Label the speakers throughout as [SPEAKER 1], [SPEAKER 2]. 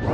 [SPEAKER 1] Hey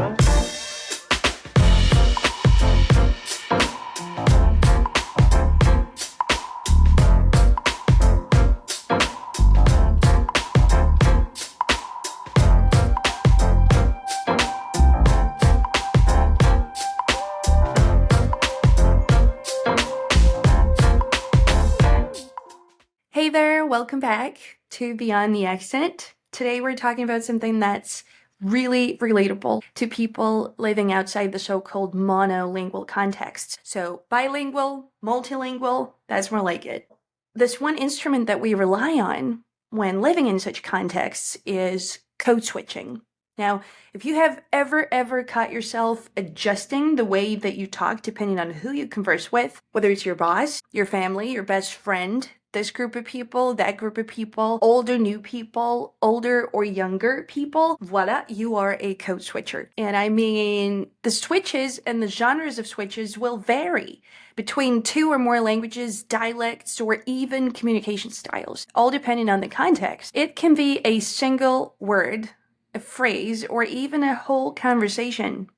[SPEAKER 1] there, welcome back to Beyond the Accent. Today we're talking about something that's really relatable to people living outside the so-called monolingual context. So bilingual, multilingual, that's more like it. This one instrument that we rely on when living in such contexts is code switching. Now, if you have ever caught yourself adjusting the way that you talk depending on who you converse with, whether it's your boss, your family, your best friend, this group of people, that group of people, older, new people, older or younger people, voila, you are a code switcher. And I mean, the switches and the genres of switches will vary between two or more languages, dialects, or even communication styles, all depending on the context. It can be a single word, a phrase, or even a whole conversation.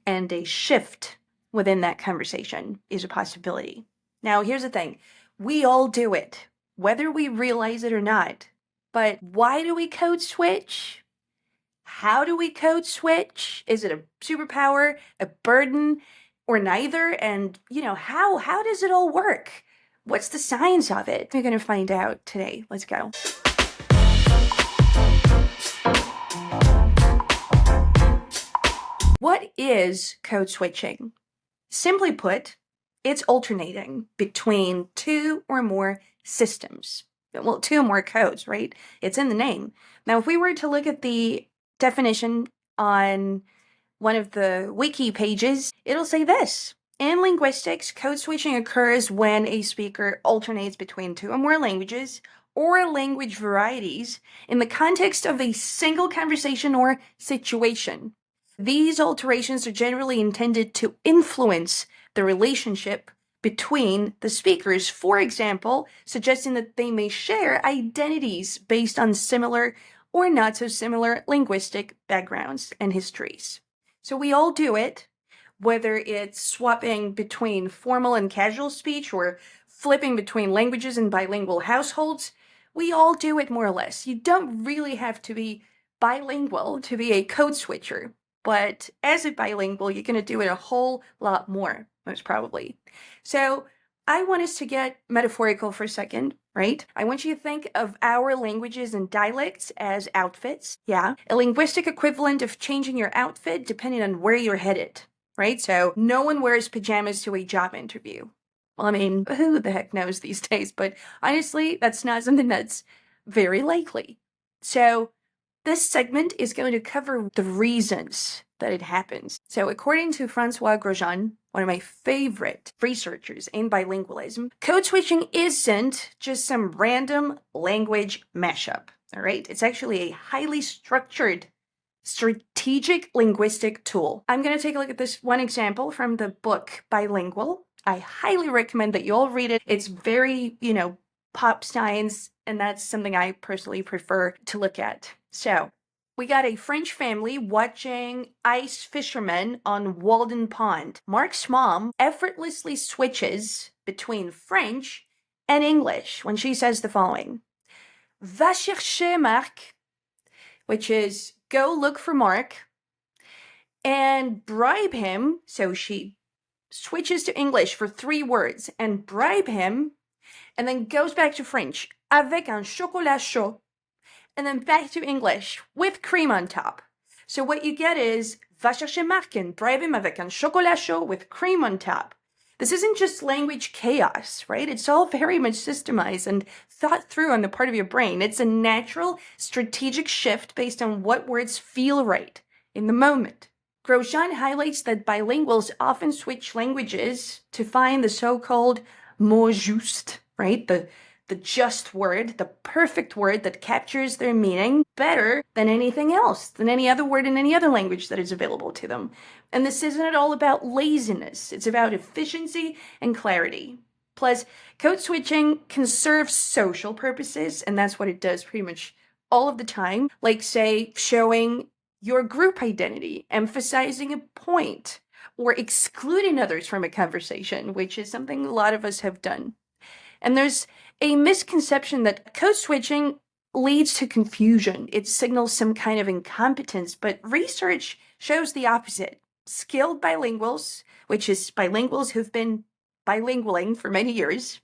[SPEAKER 1] And a shift within that conversation is a possibility. Now, here's the thing. We all do it, whether we realize it or not. But why do we code switch? How do we code switch? Is it a superpower, a burden, or neither? And, how does it all work? What's the science of it? We're going to find out today. Let's go. What is code switching? Simply put, it's alternating between two or more systems. Well, two or more codes, right? It's in the name. Now, if we were to look at the definition on one of the wiki pages, it'll say this. In linguistics, code switching occurs when a speaker alternates between two or more languages or language varieties in the context of a single conversation or situation. These alterations are generally intended to influence the relationship between the speakers, for example, suggesting that they may share identities based on similar or not so similar linguistic backgrounds and histories. So we all do it, whether it's swapping between formal and casual speech or flipping between languages in bilingual households. We all do it more or less. You don't really have to be bilingual to be a code switcher. But as a bilingual, you're going to do it a whole lot more, most probably. So I want us to get metaphorical for a second, right? I want you to think of our languages and dialects as outfits. Yeah, a linguistic equivalent of changing your outfit depending on where you're headed, right? So no one wears pajamas to a job interview. Well, I mean, who the heck knows these days? But honestly, that's not something that's very likely. So this segment is going to cover the reasons that it happens. So according to Francois Grosjean, one of my favorite researchers in bilingualism, code switching isn't just some random language mashup, all right? It's actually a highly structured, strategic linguistic tool. I'm going to take a look at this one example from the book Bilingual. I highly recommend that you all read it. It's very, pop science, and that's something I personally prefer to look at. So, we got a French family watching ice fishermen on Walden Pond. Mark's mom effortlessly switches between French and English when she says the following. Va chercher Marc, which is go look for Mark, and bribe him. So she switches to English for 3 words and bribe him, and then goes back to French, avec un chocolat chaud, and then back to English, with cream on top. So what you get is, va chercher Marc and bribe him avec un chocolat chaud with cream on top. This isn't just language chaos, right? It's all very much systemized and thought through on the part of your brain. It's a natural, strategic shift based on what words feel right in the moment. Grosjean highlights that bilinguals often switch languages to find the so-called mot juste, right? The just word, the perfect word that captures their meaning better than anything else, than any other word in any other language that is available to them. And this isn't at all about laziness. It's about efficiency and clarity. Plus, code switching can serve social purposes, and that's what it does pretty much all of the time. Like, say, showing your group identity, emphasizing a point, or excluding others from a conversation, which is something a lot of us have done. And there's a misconception that code switching leads to confusion. It signals some kind of incompetence, but research shows the opposite. Skilled bilinguals, which is bilinguals who've been bilingualing for many years,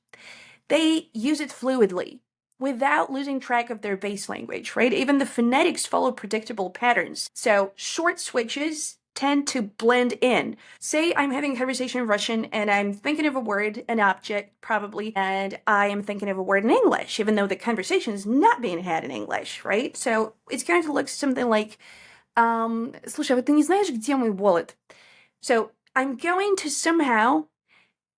[SPEAKER 1] they use it fluidly without losing track of their base language, right? Even the phonetics follow predictable patterns. So short switches tend to blend in. Say I'm having a conversation in Russian and I'm thinking of a word, an object probably, and I am thinking of a word in English, even though the conversation is not being had in English, right? So it's going to look something like, слушай, вот ты не знаешь, где мой wallet? So I'm going to somehow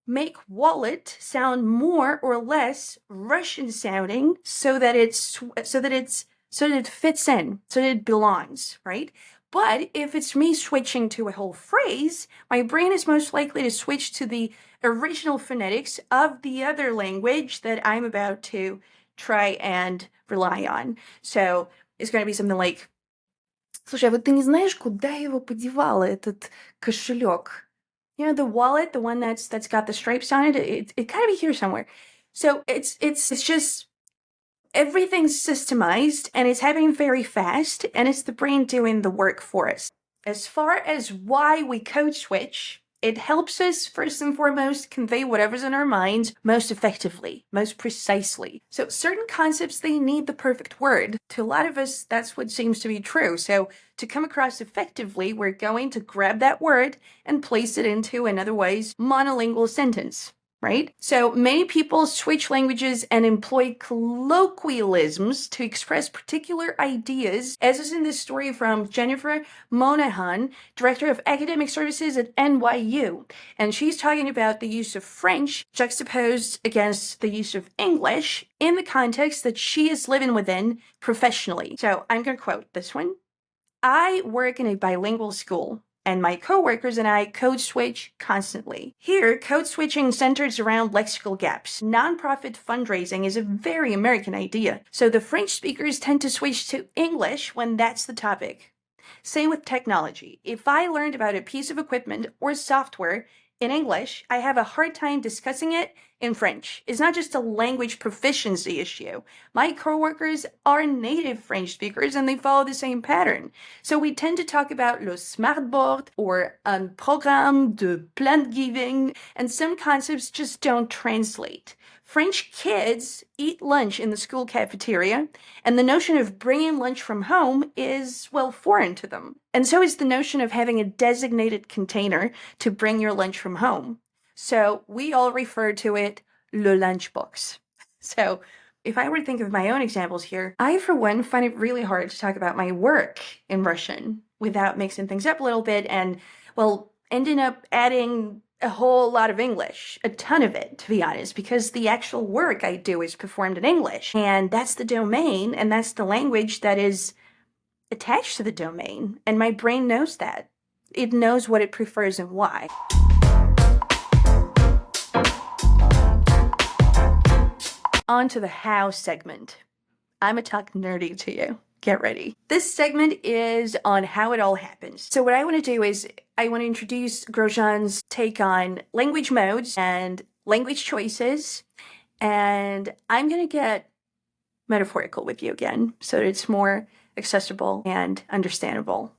[SPEAKER 1] make wallet sound more or less Russian sounding so that it fits in, so that it belongs, right? But if it's me switching to a whole phrase, my brain is most likely to switch to the original phonetics of the other language that I'm about to try and rely on. So it's going to be something like, слушай, а вот ты не знаешь, куда я его подевала, этот кошелек? You know, the wallet, the one that's got the stripes on it, it gotta be here somewhere. So it's just everything's systemized and it's happening very fast, and it's the brain doing the work for us. As far as why we code switch, it helps us first and foremost convey whatever's in our minds most effectively, most precisely. So certain concepts, they need the perfect word. To a lot of us, that's what seems to be true. So to come across effectively, we're going to grab that word and place it into an otherwise monolingual sentence. Right? So many people switch languages and employ colloquialisms to express particular ideas, as is in this story from Jennifer Monahan, Director of Academic Services at NYU. And she's talking about the use of French juxtaposed against the use of English in the context that she is living within professionally. So I'm going to quote this one. I work in a bilingual school, and my coworkers and I code switch constantly. Here, code switching centers around lexical gaps. Nonprofit fundraising is a very American idea, so the French speakers tend to switch to English when that's the topic. Same with technology. If I learned about a piece of equipment or software in English, I have a hard time discussing it in French. It's not just a language proficiency issue. My coworkers are native French speakers and they follow the same pattern. So we tend to talk about le smartboard or un programme de plant giving, and some concepts just don't translate. French kids eat lunch in the school cafeteria, and the notion of bringing lunch from home is, well, foreign to them. And so is the notion of having a designated container to bring your lunch from home. So we all refer to it le lunchbox. So if I were to think of my own examples here, I, for one, find it really hard to talk about my work in Russian without mixing things up a little bit and, well, ending up adding a whole lot of English, a ton of it, to be honest, because the actual work I do is performed in English. And that's the domain, and that's the language that is attached to the domain. And my brain knows that. It knows what it prefers and why. On to the how segment. I'ma talk nerdy to you. Get ready. This segment is on how it all happens. So what I want to do is I want to introduce Grosjean's take on language modes and language choices, and I'm going to get metaphorical with you again so that it's more accessible and understandable.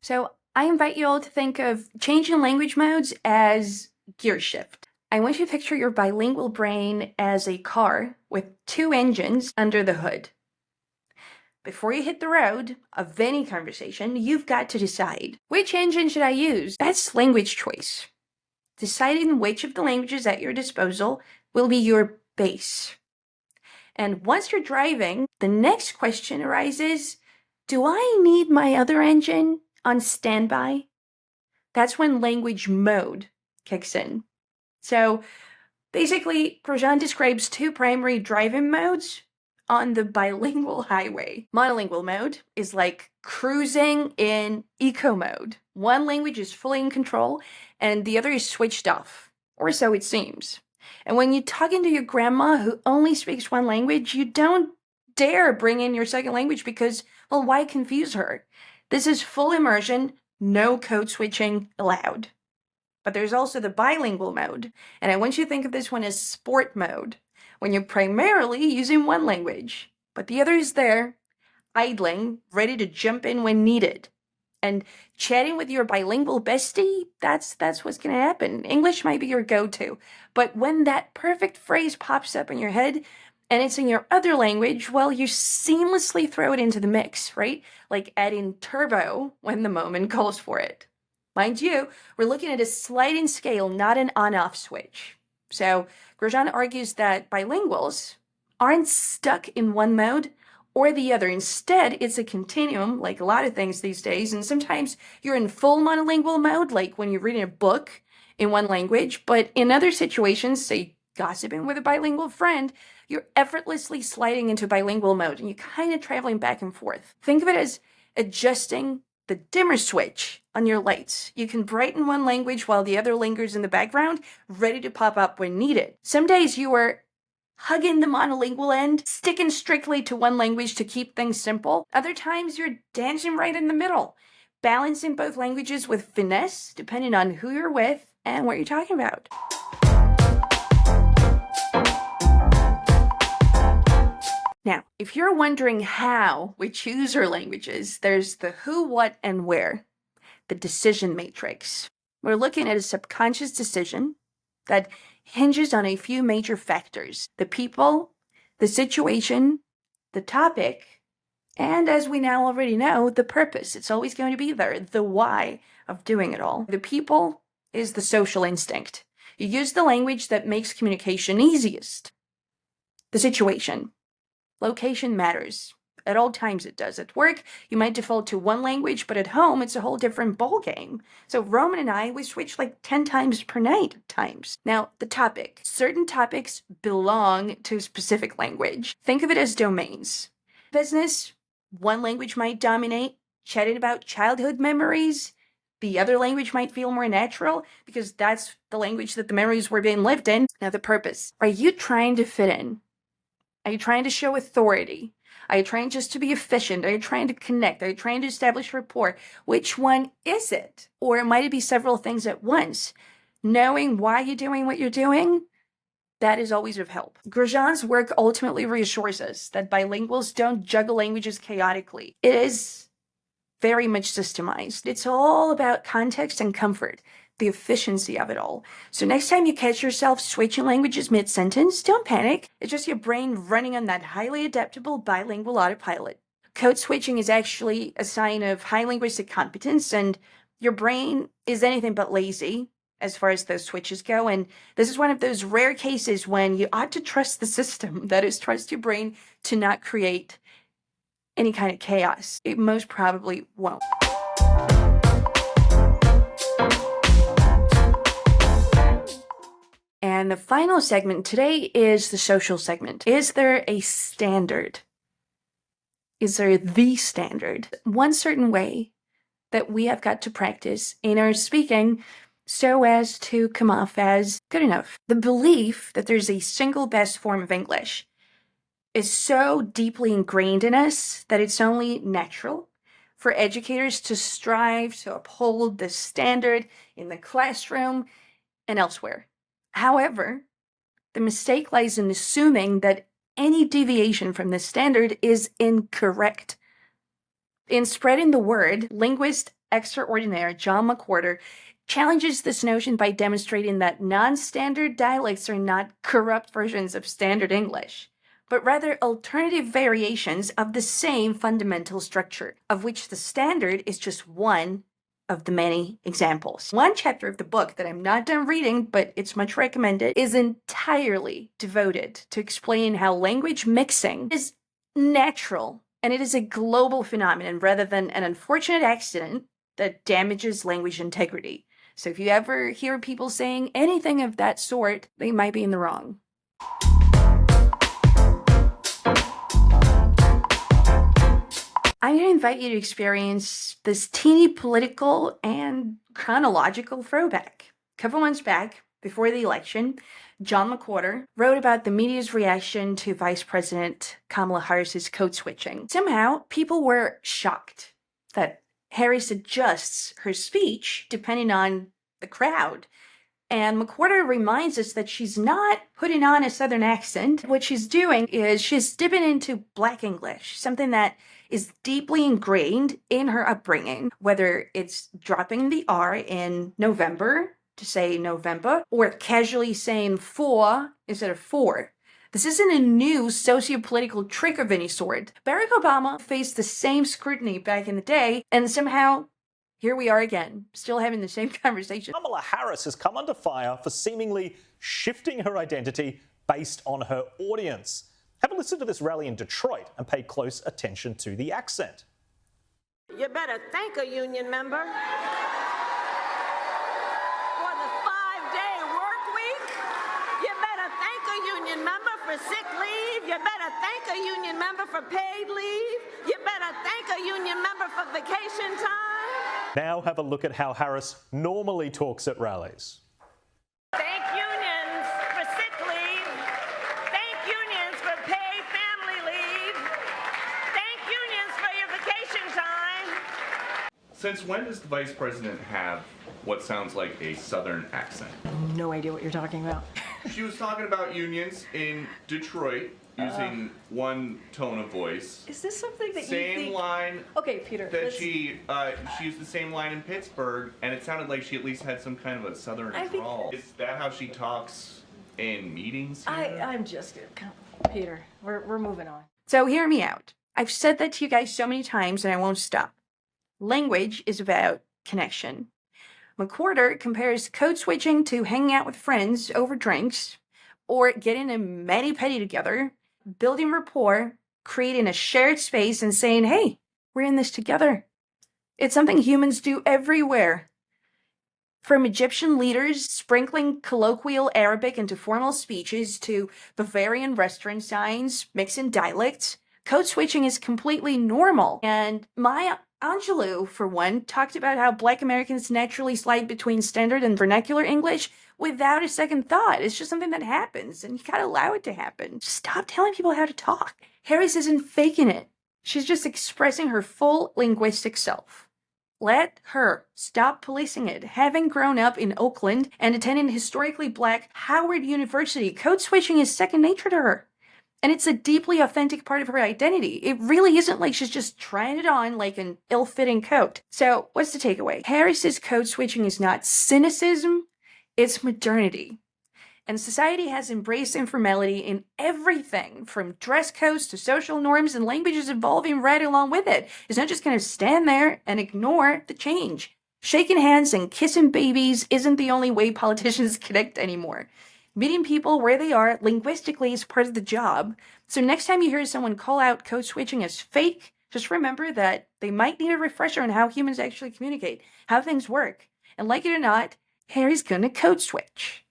[SPEAKER 1] So I invite you all to think of changing language modes as gear shift. I want you to picture your bilingual brain as a car with two engines under the hood. Before you hit the road of any conversation, you've got to decide, which engine should I use? That's language choice. Deciding which of the languages at your disposal will be your base. And once you're driving, the next question arises, do I need my other engine on standby? That's when language mode kicks in. So basically, Grosjean describes two primary driving modes on the bilingual highway. Monolingual mode is like cruising in eco mode. One language is fully in control and the other is switched off, or so it seems. And when you're talking to your grandma who only speaks one language, you don't dare bring in your second language because, well, why confuse her? This is full immersion, no code switching allowed. But there's also the bilingual mode, and I want you to think of this one as sport mode, when you're primarily using one language, but the other is there, idling, ready to jump in when needed. And chatting with your bilingual bestie, that's what's going to happen. English might be your go-to, but when that perfect phrase pops up in your head and it's in your other language, well, you seamlessly throw it into the mix, right? Like adding turbo when the moment calls for it. Mind you, we're looking at a sliding scale, not an on-off switch. So Grosjean argues that bilinguals aren't stuck in one mode or the other. Instead, it's a continuum, like a lot of things these days, and sometimes you're in full monolingual mode, like when you're reading a book in one language, but in other situations, say gossiping with a bilingual friend, you're effortlessly sliding into bilingual mode, and you're kind of traveling back and forth. Think of it as adjusting the dimmer switch on your lights. You can brighten one language while the other lingers in the background, ready to pop up when needed. Some days you are hugging the monolingual end, sticking strictly to one language to keep things simple. Other times you're dancing right in the middle, balancing both languages with finesse, depending on who you're with and what you're talking about. Now, if you're wondering how we choose our languages, there's the who, what, and where, the decision matrix. We're looking at a subconscious decision that hinges on a few major factors: the people, the situation, the topic, and as we now already know, the purpose. It's always going to be there, the why of doing it all. The people is the social instinct. You use the language that makes communication easiest. The situation. Location matters. At all times it does. At work, you might default to one language, but at home, it's a whole different ballgame. So Roman and I, we switch like 10 times per night at times. Now, the topic. Certain topics belong to a specific language. Think of it as domains. Business, one language might dominate. Chatting about childhood memories, the other language might feel more natural because that's the language that the memories were being lived in. Now, the purpose. Are you trying to fit in? Are you trying to show authority? Are you trying just to be efficient? Are you trying to connect? Are you trying to establish rapport? Which one is it? Or might it be several things at once? Knowing why you're doing what you're doing, that is always of help. Grosjean's work ultimately reassures us that bilinguals don't juggle languages chaotically. It is very much systemized. It's all about context and comfort, the efficiency of it all. So next time you catch yourself switching languages mid-sentence, don't panic. It's just your brain running on that highly adaptable bilingual autopilot. Code switching is actually a sign of high linguistic competence, and your brain is anything but lazy as far as those switches go. And this is one of those rare cases when you ought to trust the system, that is, trust your brain to not create any kind of chaos. It most probably won't. And the final segment today is the social segment. Is there a standard? Is there the standard? One certain way that we have got to practice in our speaking so as to come off as good enough. The belief that there's a single best form of English is so deeply ingrained in us that it's only natural for educators to strive to uphold this standard in the classroom and elsewhere. However, the mistake lies in assuming that any deviation from this standard is incorrect. In spreading the word, linguist extraordinaire John McWhorter challenges this notion by demonstrating that non-standard dialects are not corrupt versions of standard English, but rather alternative variations of the same fundamental structure, of which the standard is just one of the many examples. One chapter of the book that I'm not done reading, but it's much recommended, is entirely devoted to explaining how language mixing is natural and it is a global phenomenon rather than an unfortunate accident that damages language integrity. So if you ever hear people saying anything of that sort, they might be in the wrong. I'm going to invite you to experience this teeny political and chronological throwback. A couple months back, before the election, John McWhorter wrote about the media's reaction to Vice President Kamala Harris's code switching. Somehow, people were shocked that Harris adjusts her speech depending on the crowd. And McWhorter reminds us that she's not putting on a Southern accent. What she's doing is she's dipping into Black English, something that is deeply ingrained in her upbringing, whether it's dropping the R in November to say November, or casually saying for instead of for. This isn't a new socio-political trick of any sort. Barack Obama faced the same scrutiny back in the day, and somehow here we are again, still having the same conversation.
[SPEAKER 2] Kamala Harris has come under fire for seemingly shifting her identity based on her audience. Have a listen to this rally in Detroit and pay close attention to the accent.
[SPEAKER 3] You better thank a union member for the 5-day work week. You better thank a union member for sick leave. You better thank a union member for paid leave. You better thank a union member for vacation time.
[SPEAKER 2] Now have a look at how Harris normally talks at rallies.
[SPEAKER 3] Thank unions for sick leave. Thank unions for paid family leave. Thank unions for your vacation time.
[SPEAKER 4] Since when does the Vice President have what sounds like a Southern accent?
[SPEAKER 5] No idea what you're talking about.
[SPEAKER 4] She was talking about unions in Detroit using one tone of voice.
[SPEAKER 5] Is this something that you
[SPEAKER 4] Same
[SPEAKER 5] think...
[SPEAKER 4] line
[SPEAKER 5] Okay, Peter.
[SPEAKER 4] that she used the same line in Pittsburgh, and it sounded like she at least had some kind of a Southern drawl. Is that how she talks in meetings here?
[SPEAKER 5] I'm just... Peter, we're moving on.
[SPEAKER 1] So hear me out. I've said that to you guys so many times and I won't stop. Language is about connection. McWhorter compares code switching to hanging out with friends over drinks or getting a mani-pedi together, building rapport, creating a shared space and saying, hey, we're in this together. It's something humans do everywhere. From Egyptian leaders sprinkling colloquial Arabic into formal speeches to Bavarian restaurant signs, mixing dialects, code switching is completely normal. And Maya Angelou, for one, talked about how Black Americans naturally slide between standard and vernacular English without a second thought. It's just something that happens, and you gotta allow it to happen. Stop telling people how to talk. Harris isn't faking it. She's just expressing her full linguistic self. Let her stop policing it. Having grown up in Oakland and attending historically Black Howard University, code switching is second nature to her. And it's a deeply authentic part of her identity. It really isn't like she's just trying it on like an ill-fitting coat. So what's the takeaway? Harris's code switching is not cynicism, it's modernity. And society has embraced informality in everything from dress codes to social norms, and language is evolving right along with it. It's not just going to stand there and ignore the change. Shaking hands and kissing babies isn't the only way politicians connect anymore. Meeting people where they are linguistically is part of the job. So next time you hear someone call out code switching as fake, just remember that they might need a refresher on how humans actually communicate, how things work. And like it or not, Harry's gonna code switch.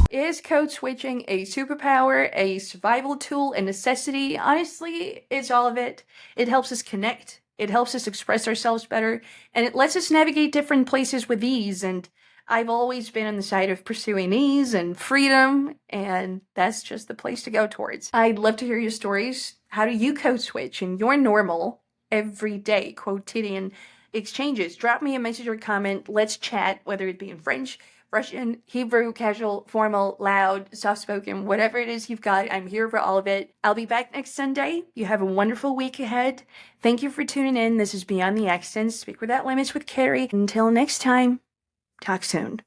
[SPEAKER 1] Is code switching a superpower, a survival tool, a necessity? Honestly, it's all of it. It helps us connect. It helps us express ourselves better, and it lets us navigate different places with ease. And I've always been on the side of pursuing ease and freedom, and that's just the place to go towards. I'd love to hear your stories. How do you code switch in your normal, everyday quotidian exchanges? Drop me a message or comment. Let's chat, whether it be in French, Russian, Hebrew, casual, formal, loud, soft-spoken, whatever it is you've got, I'm here for all of it. I'll be back next Sunday. You have a wonderful week ahead. Thank you for tuning in. This is Beyond the Accents. Speak Without Limits with Carrie. Until next time, talk soon.